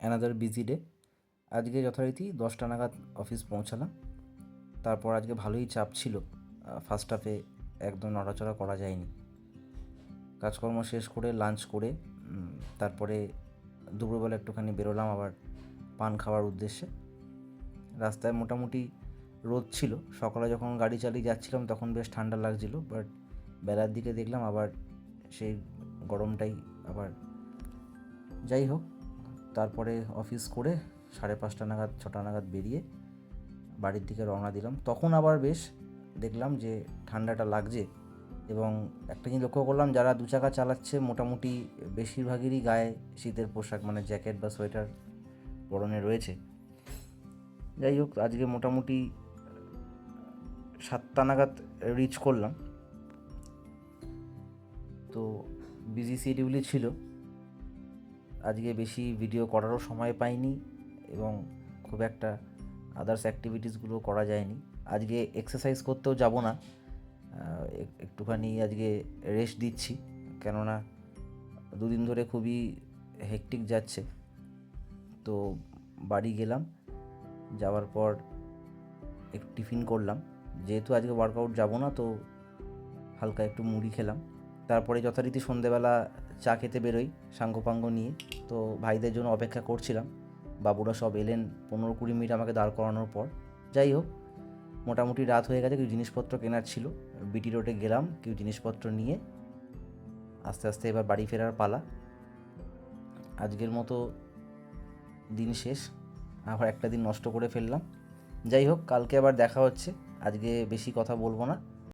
Another busy day. আজকে যথারীতি 10টা নাগাদ অফিস পৌঁছালাম। তারপর আজকে ভালোই চাপ ছিল। ফার্স্ট হাফে একদম নড়াচড়া করা যায়নি। কাজকর্ম শেষ করে লাঞ্চ করে তারপরে দুপুরবেলা একটুখানি বেরোলাম আবার পান খাওয়ার উদ্দেশ্যে। রাস্তায় মোটামুটি রোদ ছিল। সকালে যখন গাড়ি চালিয়ে যাচ্ছিলাম তখন বেশ ঠান্ডা লাগছিল, বাট বেলার দিকে দেখলাম আবার সেই গরমটাই আবার। যাই হোক, তারপরে অফিস করে 5:30 নাগাদ 6টা নাগাদ বেরিয়ে বাড়ির দিকে রওনা দিলাম। তখন আবার বেশ দেখলাম যে ঠান্ডাটা লাগছে, এবং একটা জিনিস লক্ষ্য করলাম, যারা 2 চাকা চালাচ্ছে মোটামুটি বেশিরভাগেরই গায়ে শীতের পোশাক মানে জ্যাকেট বা সোয়েটার পরনে রয়েছে। যাই হোক, আজকে মোটামুটি 7টা নাগাদ রিচ করলাম। তো বিজি শিডিউলই ছিল, আজকে বেশি ভিডিও করারও সময় পাইনি এবং খুব একটা আদার্স অ্যাক্টিভিটিসগুলো করা যায়নি। আজকে এক্সারসাইজ করতেও যাব না, একটুখানি আজকে রেস্ট দিচ্ছি, কেননা দুদিন ধরে খুবই হেকটিক যাচ্ছে। তো বাড়ি গেলাম, যাওয়ার পর একটু টিফিন করলাম। যেহেতু আজকে ওয়ার্কআউট যাব না, তো হালকা একটু মুড়ি খেলাম। তারপরে যথারীতি সন্ধেবেলা চা খেতে বেরোই সাঙ্গপাঙ্গ নিয়ে। তো ভাইদের জন্য অপেক্ষা করছিলাম, বাবুরা সব এলেন 15-20 মিনিট আমাকে দাঁড় করানোর পর। যাই হোক, মোটামুটি রাত হয়ে গেছে, কিছু জিনিসপত্র কেনার ছিল, বিটি রোডে গেলাম কিছু জিনিসপত্র নিয়ে। আস্তে আস্তে এবার বাড়ি ফেরার পালা। আজকের মতো দিন শেষ, আবার একটা দিন নষ্ট করে ফেললাম। যাই হোক, কালকে আবার দেখা হচ্ছে। আজকে বেশি কথা বলবো না।